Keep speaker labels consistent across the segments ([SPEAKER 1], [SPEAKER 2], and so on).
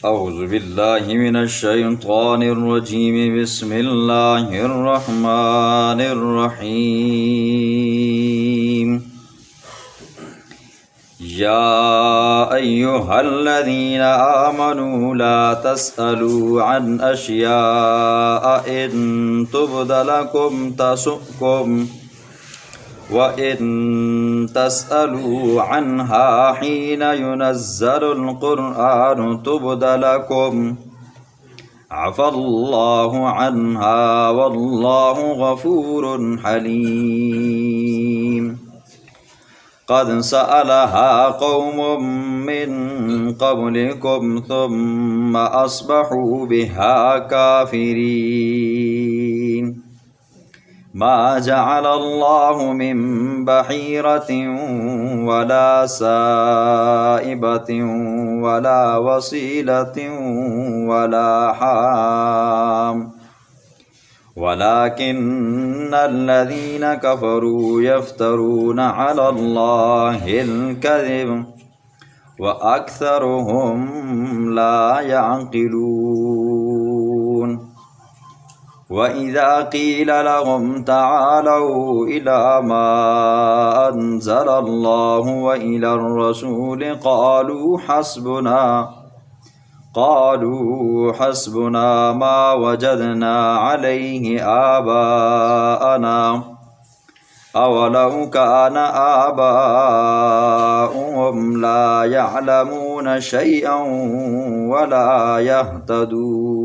[SPEAKER 1] اعوذ باللہ من الشیطان الرجیم بسم اللہ الرحمن الرحیم یا ایہا الذین آمنوا لا تسألوا عن اشیاء ان تبد لکم تسؤکم وَإِن تَسْأَلُوا عَنْهَا حِينَ يُنَزَّلُ الْقُرْآنُ تُبْدَ لَكُمْ عَفَا اللَّهُ عَنْهَا وَاللَّهُ غَفُورٌ حَلِيمٌ قَدْ سَأَلَهَا قَوْمٌ مِّن قَبْلِكُمْ ثُمَّ أَصْبَحُوا بِهَا كَافِرِينَ ما جعل الله من بحيرة ولا سائبة ولا وصيلة ولا حام ولكن الذين كفروا يفترون على الله الكذب وأكثرهم لا يعقلون وَإِذَا قِيلَ لَهُمْ تَعَالَوْا إِلَى مَا أَنزَلَ اللَّهُ وَإِلَى الرَّسُولِ قَالُوا حَسْبُنَا مَا وَجَدْنَا عَلَيْهِ آبَاءَنَا أَوَلَوْ كَانَ آبَاؤُهُمْ لَا يَعْلَمُونَ شَيْئًا وَلَا يَهْتَدُونَ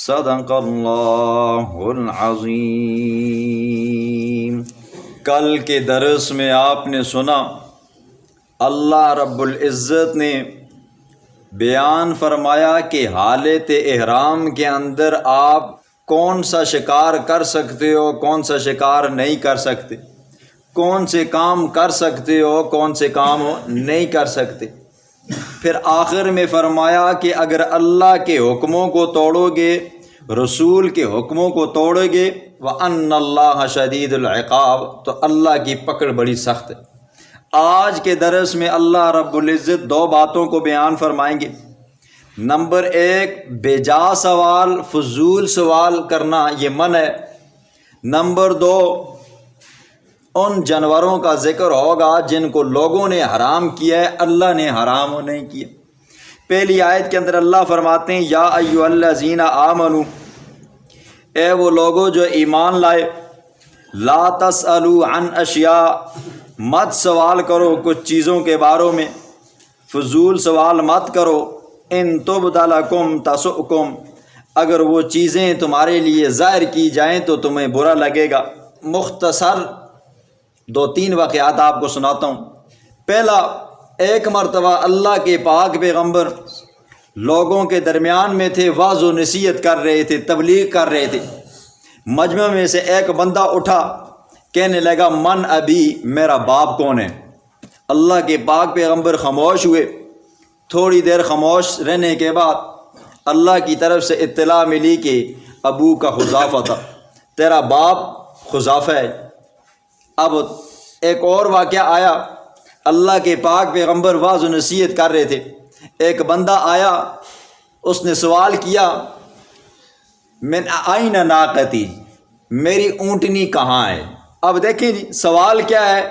[SPEAKER 1] صدق اللہ العظیم۔ کل کے درس میں آپ نے سنا اللہ رب العزت نے بیان فرمایا کہ حالت احرام کے اندر آپ کون سا شکار کر سکتے ہو، کون سا شکار نہیں کر سکتے، کون سے کام کر سکتے ہو، کون سے کام نہیں کر سکتے۔ پھر آخر میں فرمایا کہ اگر اللہ کے حکموں کو توڑو گے، رسول کے حکموں کو توڑو گے، وَأَنَّ اللَّهَ شَدِيدُ الْعِقَابِ، تو اللہ کی پکڑ بڑی سخت ہے۔ آج کے درس میں اللہ رب العزت دو باتوں کو بیان فرمائیں گے۔ نمبر ایک، بے جا سوال، فضول سوال کرنا یہ منع ہے۔ نمبر دو، ان جانوروں کا ذکر ہوگا جن کو لوگوں نے حرام کیا ہے، اللہ نے حرام نہیں کیا۔ پہلی آیت کے اندر اللہ فرماتے ہیں یا ایھا الذین آمنو، اے وہ لوگوں جو ایمان لائے، لا تسألوا عن اشیاء، مت سوال کرو کچھ چیزوں کے بارے میں، فضول سوال مت کرو، ان تبد لکم تسؤکم، اگر وہ چیزیں تمہارے لیے ظاہر کی جائیں تو تمہیں برا لگے گا۔ مختصر دو تین واقعات آپ کو سناتا ہوں۔ پہلا، ایک مرتبہ اللہ کے پاک پیغمبر لوگوں کے درمیان میں تھے، واعظ و نصیحت کر رہے تھے، تبلیغ کر رہے تھے۔ مجمع میں سے ایک بندہ اٹھا، کہنے لگا من ابی، میرا باپ کون ہے؟ اللہ کے پاک پیغمبر خاموش ہوئے۔ تھوڑی دیر خاموش رہنے کے بعد اللہ کی طرف سے اطلاع ملی کہ ابو کا خزافہ تھا، تیرا باپ خزافہ ہے۔ اب ایک اور واقعہ آیا، اللہ کے پاک پیغمبر واعظ و نصیحت کر رہے تھے، ایک بندہ آیا، اس نے سوال کیا من آئین ناقتی، میری اونٹنی کہاں ہے؟ اب دیکھیں جی سوال کیا ہے،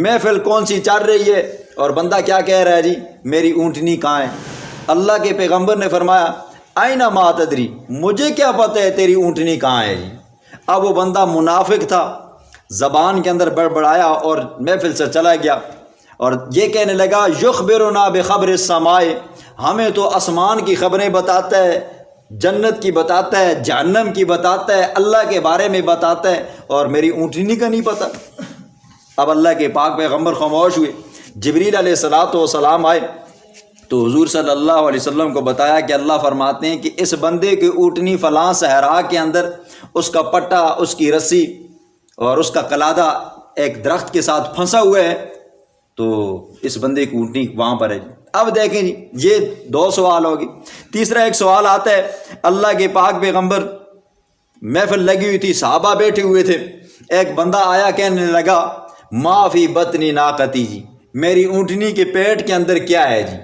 [SPEAKER 1] محفل کون سی چل رہی ہے اور بندہ کیا کہہ رہا ہے جی میری اونٹنی کہاں ہے؟ اللہ کے پیغمبر نے فرمایا آئین ما تدری، مجھے کیا پتہ ہے تیری اونٹنی کہاں ہے جی۔ اب وہ بندہ منافق تھا، زبان کے اندر بڑبڑایا اور محفل سے چلا گیا اور یہ کہنے لگا یخبرنا بخبر السماء، ہمیں تو آسمان کی خبریں بتاتا ہے، جنت کی بتاتا ہے، جہنم کی بتاتا ہے، اللہ کے بارے میں بتاتا ہے، اور میری اونٹنی کا نہیں پتہ۔ اب اللہ کے پاک پیغمبر خاموش ہوئے۔ جبریل علیہ السلام آئے تو حضور صلی اللہ علیہ وسلم کو بتایا کہ اللہ فرماتے ہیں کہ اس بندے کی اونٹنی فلاں صحرا کے اندر، اس کا پٹا، اس کی رسی اور اس کا قلادہ ایک درخت کے ساتھ پھنسا ہوا ہے، تو اس بندے کی اونٹنی وہاں پر ہے۔ اب دیکھیں جی یہ دو سوال ہوگی۔ تیسرا ایک سوال آتا ہے، اللہ کے پاک پیغمبر محفل لگی ہوئی تھی، صحابہ بیٹھے ہوئے تھے، ایک بندہ آیا کہنے لگا ما فی بطنی ناقتی، جی میری اونٹنی کے پیٹ کے اندر کیا ہے جی؟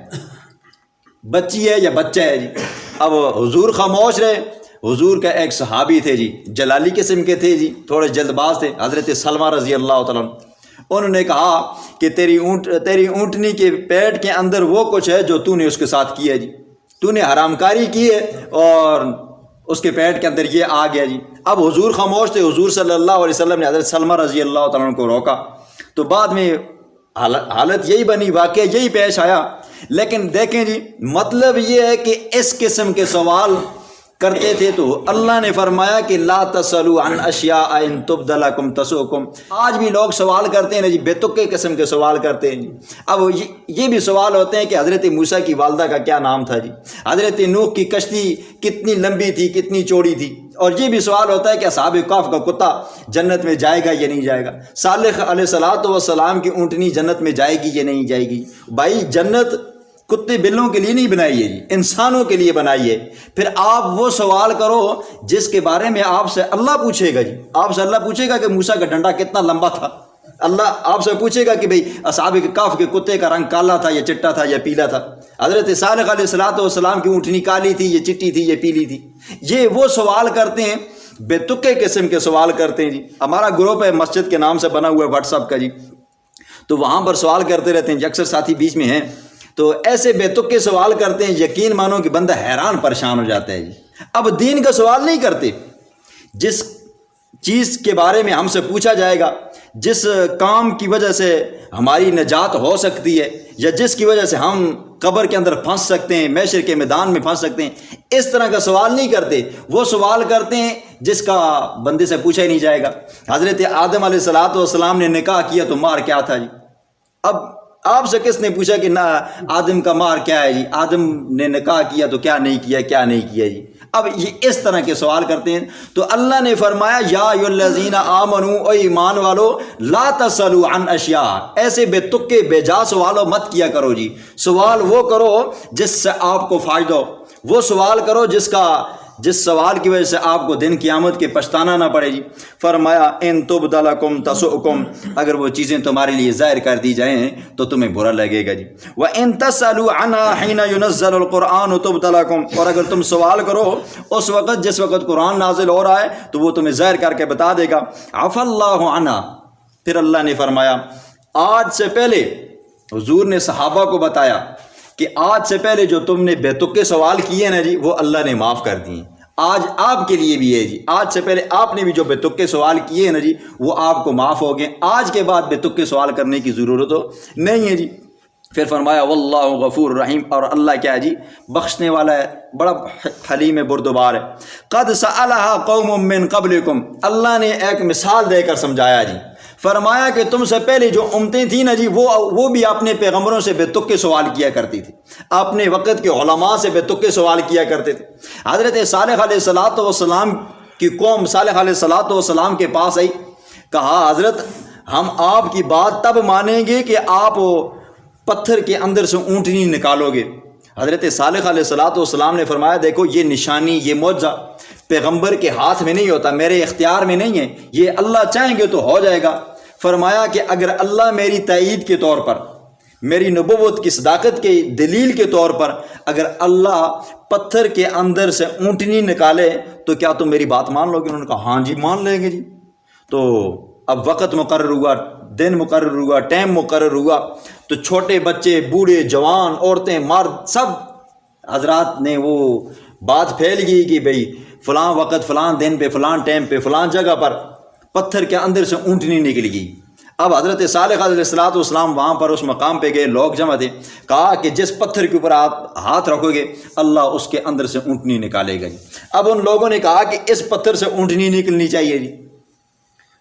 [SPEAKER 1] بچی ہے یا بچہ ہے جی۔ اب حضور خاموش رہے۔ حضور کا ایک صحابی تھے جی، جلالی قسم کے تھے جی، تھوڑے جلد باز تھے، حضرت سلمہ رضی اللہ تعالیٰ عنہ۔ انہوں نے کہا کہ تیری اونٹنی کے پیٹ کے اندر وہ کچھ ہے جو تو نے اس کے ساتھ کیا جی، تو نے حرام کاری کی ہے اور اس کے پیٹ کے اندر یہ آ گیا جی۔ اب حضور خاموش تھے۔ حضور صلی اللہ علیہ وسلم نے حضرت سلمہ رضی اللہ تعالیٰ عنہ کو روکا، تو بعد میں حالت یہی بنی، واقعہ یہی پیش آیا۔ لیکن دیکھیں جی، مطلب یہ ہے کہ اس قسم کے سوال کرتے تھے تو اللہ نے فرمایا کہ لا تسألوا عن اشیاء ان تبد لکم تسؤکم۔ آج بھی لوگ سوال کرتے ہیں جی، بے تکے قسم کے سوال کرتے ہیں جی۔ اب یہ بھی سوال ہوتے ہیں کہ حضرت موسیٰ کی والدہ کا کیا نام تھا جی، حضرت نوح کی کشتی کتنی لمبی تھی، کتنی چوڑی تھی، اور یہ بھی سوال ہوتا ہے کہ اصحاب کہف کا کتا جنت میں جائے گا یا نہیں جائے گا، صالح علیہ السلام کی اونٹنی جنت میں جائے گی یا نہیں جائے گی۔ بھائی جنت کتے بلوں کے لیے نہیں بنائی ہے جی، انسانوں کے لیے بنائی ہے۔ پھر آپ وہ سوال کرو جس کے بارے میں آپ سے اللہ پوچھے گا جی، آپ سے اللہ پوچھے گا کہ موسیٰ کا ڈنڈا کتنا لمبا تھا، اللہ آپ سے پوچھے گا کہ بھئی اصحاب کہف کے کتے کا رنگ کالا تھا یا چٹا تھا یا پیلا تھا، حضرت صالح علیہ السلام کی اونٹنی کالی تھی یا چٹی تھی یا پیلی تھی۔ یہ وہ سوال کرتے ہیں، بے تکے قسم کے سوال کرتے ہیں جی۔ ہمارا گروپ ہے مسجد کے نام سے بنا ہوا ہے واٹس ایپ کا جی، تو وہاں پر سوال کرتے رہتے ہیں جی، اکثر ساتھی بیچ میں ہیں، تو ایسے بے تکے سوال کرتے ہیں، یقین مانو کہ بندہ حیران پریشان ہو جاتا ہے جی۔ اب دین کا سوال نہیں کرتے، جس چیز کے بارے میں ہم سے پوچھا جائے گا، جس کام کی وجہ سے ہماری نجات ہو سکتی ہے یا جس کی وجہ سے ہم قبر کے اندر پھنس سکتے ہیں، محشر کے میدان میں پھنس سکتے ہیں، اس طرح کا سوال نہیں کرتے۔ وہ سوال کرتے ہیں جس کا بندے سے پوچھا ہی نہیں جائے گا۔ حضرت آدم علیہ السلام نے نکاح کیا تو مہر کیا تھا جی؟ اب آپ سے کس نے پوچھا کہ آدم کا مہر کیا ہے جی؟ آدم نے نکاح کیا تو کیا نہیں کیا جی؟ اب یہ اس طرح کے سوال کرتے ہیں۔ تو اللہ نے فرمایا یا ایھا الذین آمنوا، اے ایمان والو، لا تسألوا عن اشیاء، ایسے بے تکے بے جا سوالو مت کیا کرو جی۔ سوال وہ کرو جس سے آپ کو فائدہ ہو، وہ سوال کرو جس سوال کی وجہ سے آپ کو دن قیامت کے پچھتانا نہ پڑے جی۔ فرمایا ان تبد لکم تسؤکم، اگر وہ چیزیں تمہارے لیے ظاہر کر دی جائیں تو تمہیں برا لگے گا جی۔ وَإِن تَسْأَلُوا عَنْهَا حِينَ يُنَزَّلُ الْقُرْآنُ تُبْدَ لَكُمْ، اور اگر تم سوال کرو اس وقت جس وقت قرآن نازل ہو رہا ہے تو وہ تمہیں ظاہر کر کے بتا دے گا۔ عَفَا اللَّهُ عَنْهَا، پھر اللہ نے فرمایا آج سے پہلے، حضور نے صحابہ کو بتایا کہ آج سے پہلے جو تم نے بے تکے سوال کیے نا جی، وہ اللہ نے معاف کر دیے۔ آج آپ کے لیے بھی ہے جی، آج سے پہلے آپ نے بھی جو بے تکے سوال کیے ہیں نا جی، وہ آپ کو معاف ہو گئے۔ آج کے بعد بے تکے سوال کرنے کی ضرورت نہیں ہے جی۔ پھر فرمایا واللہ غفور رحیم، اور اللہ کیا ہے جی؟ بخشنے والا ہے، بڑا حلیم بردبار ہے۔ قد سألها قوم من قبلکم، اللہ نے ایک مثال دے کر سمجھایا جی۔ فرمایا کہ تم سے پہلے جو امتیں تھیں نا جی، وہ بھی اپنے پیغمبروں سے بے تکے سوال کیا کرتی تھی، اپنے وقت کے علماء سے بے تکے سوال کیا کرتے تھے۔ حضرت صالح علیہ السلام کی قوم صالح علیہ السلام کے پاس آئی، کہا حضرت ہم آپ کی بات تب مانیں گے کہ آپ پتھر کے اندر سے اونٹنی نکالو گے۔ حضرت صالح علیہ السلام نے فرمایا دیکھو یہ نشانی، یہ معجزہ پیغمبر کے ہاتھ میں نہیں ہوتا، میرے اختیار میں نہیں ہے، یہ اللہ چاہیں گے تو ہو جائے گا۔ فرمایا کہ اگر اللہ میری تائید کے طور پر، میری نبوت کی صداقت کے دلیل کے طور پر اگر اللہ پتھر کے اندر سے اونٹنی نکالے تو کیا تم میری بات مان لو گے؟ انہوں نے کہا ہاں جی مان لیں گے جی۔ تو اب وقت مقرر ہوا، دن مقرر ہوا، ٹائم مقرر ہوا، تو چھوٹے بچے، بوڑھے، جوان، عورتیں، مرد، سب حضرات نے وہ بات پھیل گئی کہ بھئی فلاں وقت، فلاں دن پہ، فلاں ٹائم پہ، فلاں جگہ پر پتھر کے اندر سے اونٹنی نکل گئی۔ اب حضرت صالح علیہ السلام وہاں پر اس مقام پہ گئے، لوگ جمع تھے، کہا کہ جس پتھر کے اوپر آپ ہاتھ رکھو گے اللہ اس کے اندر سے اونٹنی نکالے گا۔ اب ان لوگوں نے کہا کہ اس پتھر سے اونٹنی نکلنی چاہیے جی۔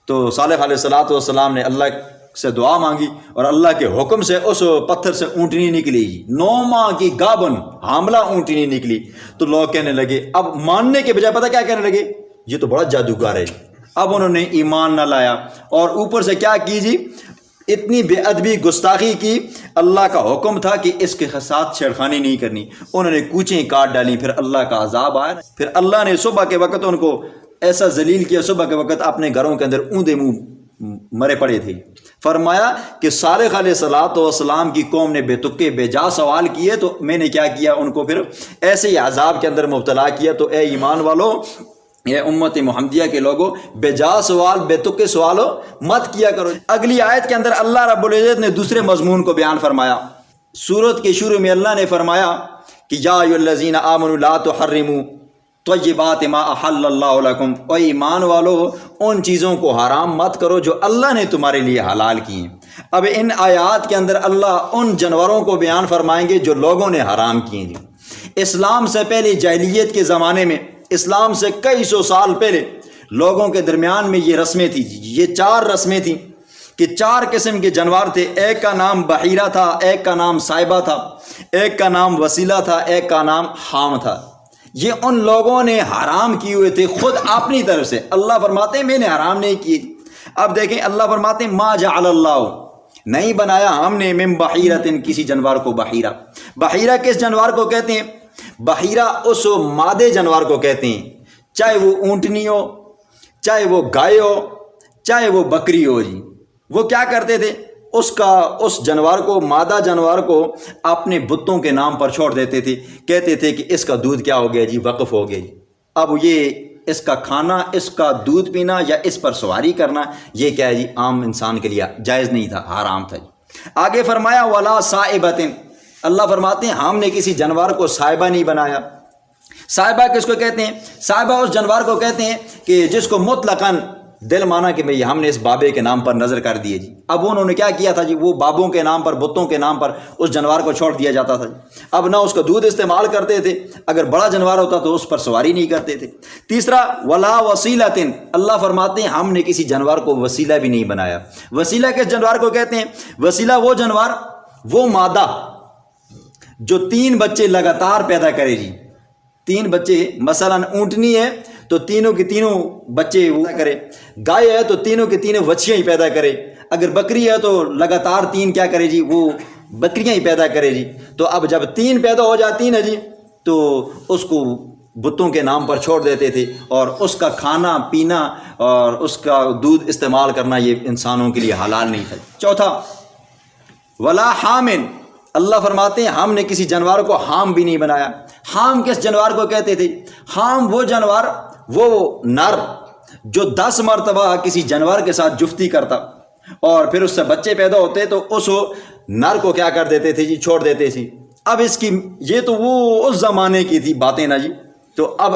[SPEAKER 1] تو صالح علیہ السلام نے اللہ سے دعا مانگی اور اللہ کے حکم سے اس پتھر سے اونٹنی نکلی جی، 9 ماہ کی گابن حاملہ اونٹنی نکلی۔ تو لوگ کہنے لگے، اب ماننے کے بجائے پتہ کیا کہنے لگے؟ یہ تو بڑا جادوگر ہے۔ اب انہوں نے ایمان نہ لایا اور اوپر سے کیا کی جی؟ اتنی بے ادبی، گستاخی کی۔ اللہ کا حکم تھا کہ اس کے ساتھ چھیڑخانی نہیں کرنی، انہوں نے کوچیں کاٹ ڈالی۔ پھر اللہ کا عذاب آیا، پھر اللہ نے صبح کے وقت ان کو ایسا ذلیل کیا، صبح کے وقت اپنے گھروں کے اندر اوندے منہ مرے پڑے تھے۔ فرمایا کہ صالح علیہ الصلوۃ والسلام کی قوم نے بے تکے بے جا سوال کیے تو میں نے کیا کیا، ان کو پھر ایسے ہی عذاب کے اندر مبتلا کیا۔ تو اے ایمان والو، یہ امت محمدیہ کے لوگوں، بے جا سوال بے تکے سوالو مت کیا کرو۔ اگلی آیت کے اندر اللہ رب العزت نے دوسرے مضمون کو بیان فرمایا۔ سورت کے شروع میں اللہ نے فرمایا کہ یا ایھا الذین آمنوا لا تحرموا طیبات ما احل اللہ لکم، اے ایمان والو ان چیزوں کو حرام مت کرو جو اللہ نے تمہارے لیے حلال کی ہیں۔ اب ان آیات کے اندر اللہ ان جانوروں کو بیان فرمائیں گے جو لوگوں نے حرام کیے ہیں۔ اسلام سے پہلے جاہلیت کے زمانے میں، اسلام سے کئی سو سال پہلے لوگوں کے درمیان میں یہ رسمیں تھیں، یہ 4 رسمیں تھیں کہ 4 قسم کے جانور تھے۔ ایک کا نام بحیرہ تھا، ایک کا نام صائبہ تھا، ایک کا نام وسیلہ تھا، ایک کا نام حام تھا۔ یہ ان لوگوں نے حرام کیے ہوئے تھے خود اپنی طرف سے۔ اللہ فرماتے ہیں میں نے حرام نہیں کیے۔ اب دیکھیں اللہ فرماتے ہیں ما جعل اللہ، نہیں بنایا ہم نے من بحیرۃ، کسی جانور کو بحیرہ۔ بحیرہ کس جانور کو کہتے ہیں؟ بحیرہ اس مادے جانور کو کہتے ہیں، چاہے وہ اونٹنی ہو، چاہے وہ گائے ہو، چاہے وہ بکری ہو جی۔ وہ کیا کرتے تھے، اس جانور کو، مادہ جانور کو اپنے بتوں کے نام پر چھوڑ دیتے تھے، کہتے تھے کہ اس کا دودھ کیا ہو گیا جی، وقف ہو گیا جی۔ اب یہ اس کا کھانا، اس کا دودھ پینا یا اس پر سواری کرنا، یہ کیا ہے جی، عام انسان کے لیے جائز نہیں تھا، حرام تھا جی۔ آگے فرمایا ولا صائبۃ، اللہ فرماتے ہیں ہم نے کسی جانور کو صائبہ نہیں بنایا۔ صائبہ کس کو کہتے ہیں؟ صائبہ اس جانور کو کہتے ہیں کہ جس کو مطلقاً دل مانا کہ بھئی ہم نے اس بابے کے نام پر نظر کر دیے جی۔ اب انہوں نے کیا کیا تھا جی، وہ بابوں کے نام پر، بتوں کے نام پر اس جانور کو چھوڑ دیا جاتا تھا جی۔ اب نہ اس کا دودھ استعمال کرتے تھے، اگر بڑا جانور ہوتا تو اس پر سواری نہیں کرتے تھے۔ تیسرا ولا وسیلۃ، اللہ فرماتے ہیں ہم نے کسی جانور کو وسیلہ بھی نہیں بنایا۔ وسیلہ کس جانور کو کہتے ہیں؟ وسیلہ وہ جانور، وہ مادہ جو 3 بچے لگاتار پیدا کرے جی۔ 3 بچے، مثلاً اونٹنی ہے تو تینوں کے تینوں بچے وہ کرے، گائے ہے تو تینوں کے تینوں بچیاں ہی پیدا کرے، اگر بکری ہے تو لگاتار 3 کیا کرے جی، وہ بکریاں ہی پیدا کرے جی۔ تو اب جب 3 پیدا ہو جاتی ہیں جی تو اس کو بتوں کے نام پر چھوڑ دیتے تھے، اور اس کا کھانا پینا اور اس کا دودھ استعمال کرنا یہ انسانوں کے لیے حلال نہیں تھا۔ چوتھا ولا حامن، اللہ فرماتے ہیں ہم نے کسی جانور کو حام بھی نہیں بنایا۔ حام کس جانور کو کہتے تھے؟ حام وہ جانور، وہ نر جو 10 مرتبہ کسی جانور کے ساتھ جفتی کرتا اور پھر اس سے بچے پیدا ہوتے تو اس نر کو کیا کر دیتے تھے جی، چھوڑ دیتے تھے۔ اب اس کی یہ تو وہ اس زمانے کی تھی باتیں نا جی، تو اب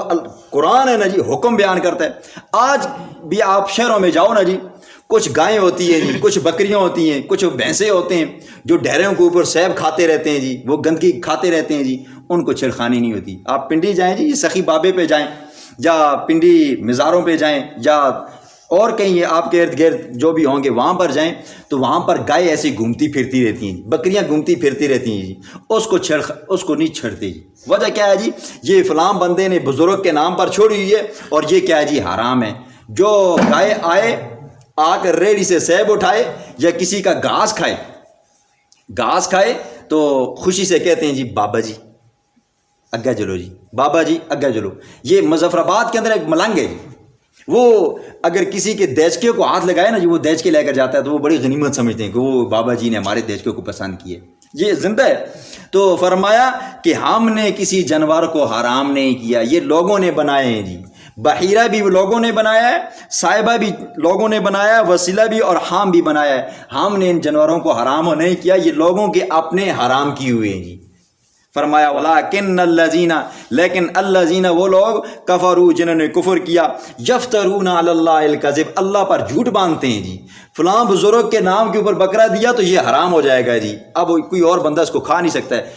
[SPEAKER 1] قرآن ہے نا جی حکم بیان کرتا ہے۔ آج بھی آپ شہروں میں جاؤ نا جی، کچھ گائیں ہوتی ہیں جی، کچھ بکریاں ہوتی ہیں، کچھ بھینسیں ہوتے ہیں جو ڈھیروں کے اوپر سیب کھاتے رہتے ہیں جی، وہ گندگی کھاتے رہتے ہیں جی، ان کو چھڑخانی نہیں ہوتی۔ آپ پنڈی جائیں جی، سخی بابے پہ جائیں یا پنڈی مزاروں پہ جائیں یا اور کہیں آپ کے ارد گرد جو بھی ہوں گے وہاں پر جائیں تو وہاں پر گائے ایسی گھومتی پھرتی رہتی ہیں، بکریاں گھومتی پھرتی رہتی ہیں جی، اس کو نہیں چھڑتے جی۔ وجہ کیا ہے جی، یہ فلاں بندے نے بزرگ کے نام پر چھوڑی ہوئی ہے اور یہ کیا ہے جی، حرام ہے۔ جو گائے آ کر ریڑھی سے سیب اٹھائے یا کسی کا گھاس کھائے تو خوشی سے کہتے ہیں جی بابا جی اگا چلو جی، بابا جی اگا چلو۔ یہ مظفر آباد کے اندر ایک ملنگ ہے جی، وہ اگر کسی کے دیچکے کو ہاتھ لگائے نا جی، وہ دیچکے لے کر جاتا ہے تو وہ بڑی غنیمت سمجھتے ہیں کہ وہ بابا جی نے ہمارے دیچکے کو پسند کیے، یہ زندہ ہے۔ تو فرمایا کہ ہم نے کسی جانور کو حرام نہیں کیا، یہ لوگوں نے بنائے ہیں جی۔ بحیرہ بھی لوگوں نے بنایا ہے، صائبہ بھی لوگوں نے بنایا ہے، وسیلہ بھی اور حام بھی بنایا ہے۔ ہم نے ان جانوروں کو حرام نہیں کیا، یہ لوگوں کے اپنے حرام کیے ہوئے ہیں جی۔ فرمایا ولیکن الذین، لیکن الذین وہ لوگ کفروا جنہوں نے کفر کیا، یفترون علی اللہ الکذب، اللہ پر جھوٹ باندھتے ہیں جی۔ فلاں بزرگ کے نام کے اوپر بکرا دیا تو یہ حرام ہو جائے گا جی، اب کوئی اور بندہ اس کو کھا نہیں سکتا ہے۔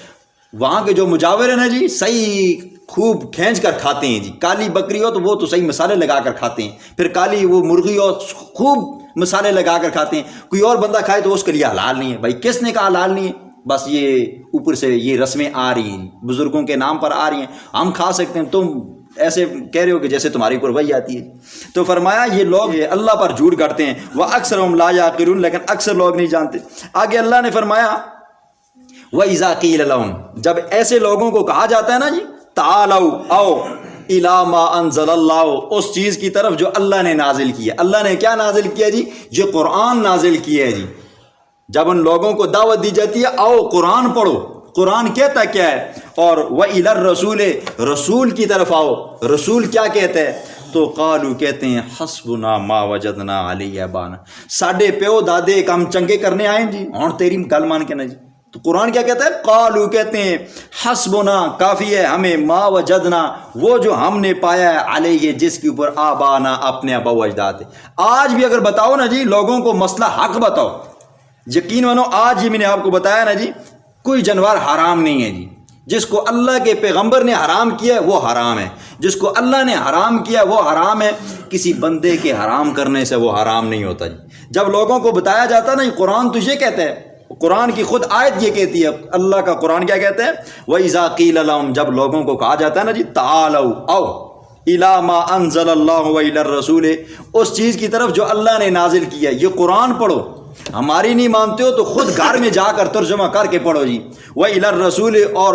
[SPEAKER 1] وہاں کے جو مجاور ہیں نا جی، صحیح خوب کھینچ کر کھاتے ہیں جی۔ کالی بکری ہو تو وہ تو صحیح مسالے لگا کر کھاتے ہیں، پھر کالی وہ مرغی ہو خوب مسالے لگا کر کھاتے ہیں۔ کوئی اور بندہ کھائے تو اس کے لیے حلال نہیں ہے۔ بھائی کس نے کہا حلال نہیں ہے؟ بس یہ اوپر سے یہ رسمیں آ رہی ہیں، بزرگوں کے نام پر آ رہی ہیں، ہم کھا سکتے ہیں، تم ایسے کہہ رہے ہو کہ جیسے تمہاری اوپر وحی آتی ہے۔ تو فرمایا یہ لوگ اللہ پر جھوٹ گھڑتے ہیں، وَأَكْثَرُهُمْ لَا يَعْقِلُونَ، لیکن اکثر لوگ نہیں جانتے۔ آگے اللہ نے فرمایا وَإِذَا قِيلَ لَهُمْ، جب ایسے لوگوں کو کہا جاتا ہے نا جی تعالوا، آؤ، الا ما انزل اللہ، اس چیز کی طرف جو اللہ نے نازل کیا۔ اللہ نے کیا نازل کیا جی؟ یہ قرآن نازل کیا ہے جی۔ جب ان لوگوں کو دعوت دی جاتی ہے آؤ قرآن پڑھو، قرآن کہتا کیا ہے؟ اور وَإِلَى الرَّسُولِ، رسول کی طرف آؤ، رسول کیا کہتا ہے؟ تو قالو کہتے ہیں حسبنا ما وجدنا علیہ آبانا، ساڈے پیو دادے کام چنگے کرنے آئے جی، ہن تیری گل مان کے نا جی۔ تو قرآن کیا کہتا ہے؟ قالو کہتے ہیں حسبنا، کافی ہے ہمیں، ما وجدنا، وہ جو ہم نے پایا ہے، علیہ جس کے اوپر آبانا، اپنے ابا و اجداد ہے۔ آج بھی اگر بتاؤ نا جی لوگوں کو مسئلہ حق بتاؤ، یقین مانو آج ہی میں نے آپ کو بتایا نا جی، کوئی جانور حرام نہیں ہے جی۔ جس کو اللہ کے پیغمبر نے حرام کیا ہے وہ حرام ہے، جس کو اللہ نے حرام کیا ہے وہ حرام ہے، کسی بندے کے حرام کرنے سے وہ حرام نہیں ہوتا جی۔ جب لوگوں کو بتایا جاتا نا قرآن تو یہ کہتا ہے، قرآن کی خود آیت یہ کہتی ہے، اللہ کا قرآن کیا کہتا ہے؟ وَإِذَا قِيلَ لَهُمْ، جب لوگوں کو کہا جاتا ہے نا جی تَعَالَوْا آؤ إِلَى مَا أَنزَلَ اللَّهُ وَإِلَى الرَّسُولِ، اس چیز کی طرف جو اللہ نے نازل کیا، یہ قرآن پڑھو۔ ہماری نہیں مانتے ہو تو خود گھر میں جا کر ترجمہ کر کے پڑھو جی، وَإِلَى الرَّسُولِ، اور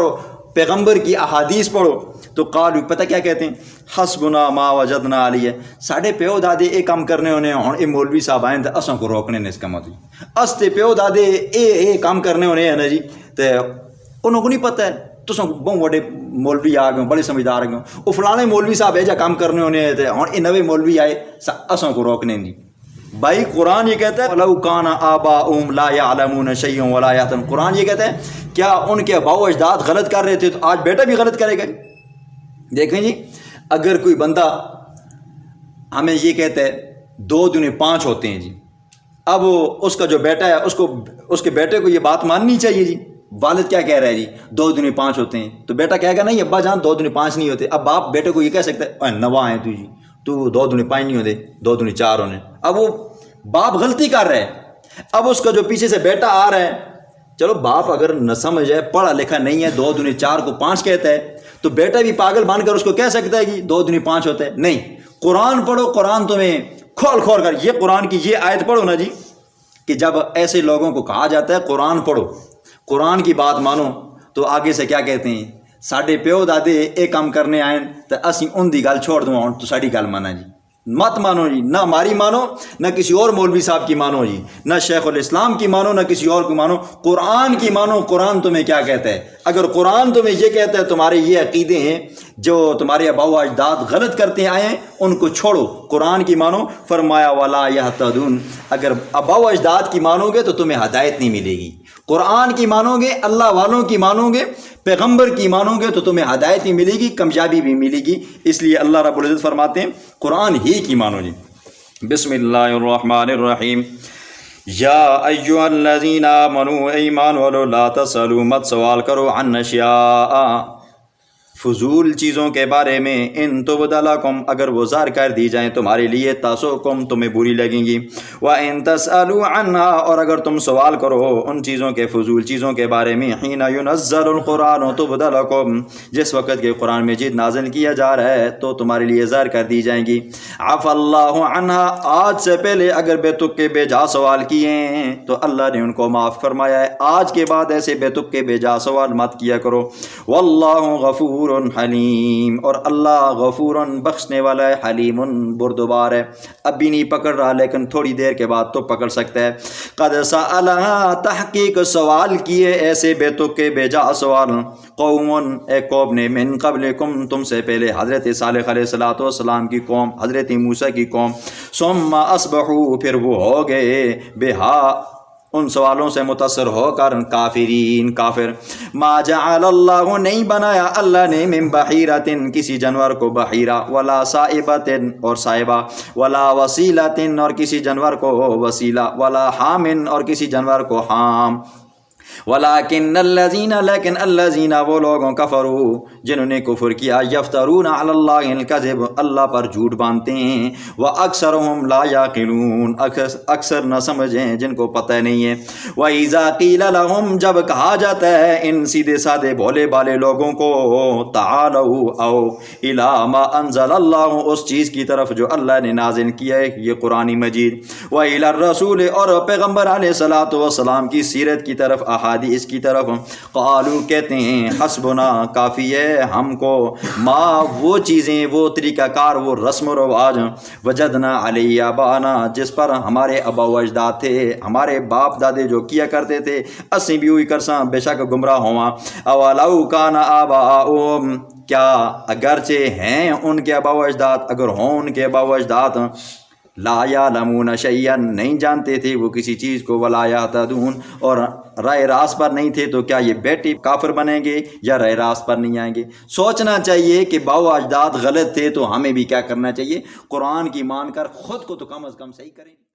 [SPEAKER 1] پیغمبر کی احادیث پڑھو۔ تو قالو، پتہ کیا کہتے ہیں؟ حسبنا ما وجدنا علیہ، ساڈے پیو دادے اے کام کرنے ہونے، ہن اے مولوی صاحب آئیں تے اساں کو روکنے نے اس کام دی، اس تے پیو دادے اے کام کرنے ہونے ہیں نا جی، تے انہوں کو نہیں پتہ ہے، تساں بہت بڑے مولوی آ گئے، بڑے سمجھدار گئے، وہ فلانے مولوی صاحب اے جا کام کرنے ہونے ہیں تے ہن اے نوے مولوی آئے اساں کو روکنے جی۔ بھائی قرآن یہ کہتا ہے وَلَوْ كَانَ آبَاؤُهُمْ لَا يَعْلَمُونَ شَيْئًا وَلَا يَهْتَدُونَ، قرآن یہ کہتا ہے کیا ان کے اباؤ اجداد غلط کر رہے تھے تو آج بیٹا بھی غلط کرے گا؟ دیکھیں جی، اگر کوئی بندہ ہمیں یہ کہتا ہے 2 دنے 5 ہوتے ہیں جی، اب اس کا جو بیٹا ہے اس کے بیٹے کو یہ بات ماننی چاہیے جی، والد کیا کہہ رہا ہے جی 2 دنے 5 ہوتے ہیں، تو بیٹا کہے گا نہیں ابا جان 2 دنے 5 نہیں ہوتے۔ اب باپ بیٹے کو یہ کہہ سکتا ہے نواں ہے تو جی، تو 2 دنے 5 نہیں ہوتے، 2 دنے 4 ہونے۔ اب وہ باپ غلطی کر رہا ہے، اب اس کا جو پیچھے سے بیٹا آ رہا ہے، چلو باپ اگر نہ سمجھ ہے، پڑھا لکھا نہیں ہے، 2 دنے 4 کو 5 کہتا ہے، تو بیٹا بھی پاگل بن کر اس کو کہہ سکتا ہے کہ 2 دنے 5 ہوتا ہے؟ نہیں، قرآن پڑھو، قرآن تمہیں کھول کر یہ قرآن کی یہ آیت پڑھو نا جی، کہ جب ایسے لوگوں کو کہا جاتا ہے قرآن پڑھو، قرآن کی بات مانو، تو آگے سے کیا کہتے ہیں؟ ساڈے پیو دادے اے کام کرنے آئے تو اسی ان دی گل چھوڑ دوں تو ساڈی گل مانا جی، مت مانو جی، نہ ہماری مانو نہ کسی اور مولوی صاحب کی مانو جی، نہ شیخ الاسلام کی مانو نہ کسی اور کی مانو، قرآن کی مانو۔ قرآن تمہیں کیا کہتا ہے؟ اگر قرآن تمہیں یہ کہتا ہے تمہارے یہ عقیدے ہیں جو تمہارے ابا و اجداد غلط کرتے آئے ہیں ان کو چھوڑو، قرآن کی مانو۔ فرمایا ولا یہتدون، اگر ابا و اجداد کی مانو گے تو تمہیں ہدایت نہیں ملے گی، قرآن کی مانو گے، اللہ والوں کی مانو گے، پیغمبر کی مانو گے تو تمہیں ہدایت ہی ملے گی، کامیابی بھی ملے گی۔ اس لیے اللہ رب العزت فرماتے ہیں قرآن ہی کی مانو جی۔ بسم اللہ الرحمن الرحیم، یا ایہا الذین آمنوا، ایمان والو، لا تسألوا، مت سوال کرو، عن اشیاء، فضول چیزوں کے بارے میں، ان تبد لکم، اگر وہ ظاہر کر دی جائیں تمہارے لیے، تاسؤکم، تمہیں بری لگیں گی، وَإِن تسألوا عنہا، اور اگر تم سوال کرو ان چیزوں کے، فضول چیزوں کے بارے میں، حین ينزل القرآن تبد لکم، جس وقت کے قرآن مجید نازل کیا جا رہا ہے تو تمہارے لیے ظاہر کر دی جائیں گی۔ عفا اللہ عنہا، آج سے پہلے اگر بے تکے بے جا سوال کیے ہیں تو اللہ نے ان کو معاف فرمایا ہے، آج کے بعد ایسے بے تکے بے جا سوال مت کیا کرو۔ واللہ غفور حلیم، اور اللہ غفور بخشنے والا ہے، حلیم بردبار ہے۔ اب بھی نہیں پکڑ رہا لیکن تھوڑی دیر کے بعد تو پکڑ سکتا ہے۔ قد سألہا، تحقیق سوال کیے ایسے بے تکے بے جا سوال، قوم، ایک قوم نے، من قبلکم، تم سے پہلے، حضرت صالح علیہ السلام کی قوم، حضرت موسیٰ کی قوم، ثم اصبحوا، پھر وہ ہو گئے، بہا، ان سوالوں سے متاثر ہو کر، کافرین، کافر۔ ما جعل اللہ، نہیں بنایا اللہ نے، من بحیرۃ، کسی جانور کو بحیرہ، ولا صائبۃ، اور صائبہ، ولا وسیلۃ، اور کسی جانور کو وسیلہ، ولا حام، اور کسی جانور کو حام، ولیکن الذین، لیکن الذین، وہ لوگوں، کفروا، جنہوں نے کفر کیا، یفترون علی اللہ الکذب، اللہ پر جھوٹ باندھتے ہیں، واکثرهم لا یعقلون، اکثر نہ سمجھیں جن کو پتہ نہیں ہے۔ وَإِذَا قِيلَ لَهُمْ، جب کہا جاتا ہے ان سیدھے سادے بھولے بالے لوگوں کو، تعالوا، آؤ، الی ما انزل اللہ، اس چیز کی طرف جو اللہ نے نازل کیا ہے، یہ قرآن مجید، وَإِلَى الرَّسُولِ، اور پیغمبر علیہ الصلوۃ والسلام کی سیرت کی طرف، احادیث کی طرف۔ قالو کہتے ہیں حسبنا کافی ہے ہم کو، ما وہ چیزیں، وہ طریقہ کار، وہ رسم و رواج، وجدنا علیہ آبانا جس پر ہمارے آبا و اجداد تھے، ہمارے باپ دادے جو کیا کرتے تھے، اسی بھی ہوئی کرساں بے شک گمراہ ہواں۔ اولو کان آباؤہم کیا اگرچہ ہیں ان کے آبا و اجداد، اگر ہوں ان کے آبا و اجداد لا یعلمون شیئا نہیں جانتے تھے وہ کسی چیز کو، ولا یہتدون اور رائے راست پر نہیں تھے، تو کیا یہ بیٹے کافر بنیں گے یا رائے راست پر نہیں آئیں گے؟ سوچنا چاہیے کہ باو اجداد غلط تھے تو ہمیں بھی کیا کرنا چاہیے؟ قرآن کی مان کر خود کو تو کم از کم صحیح کریں۔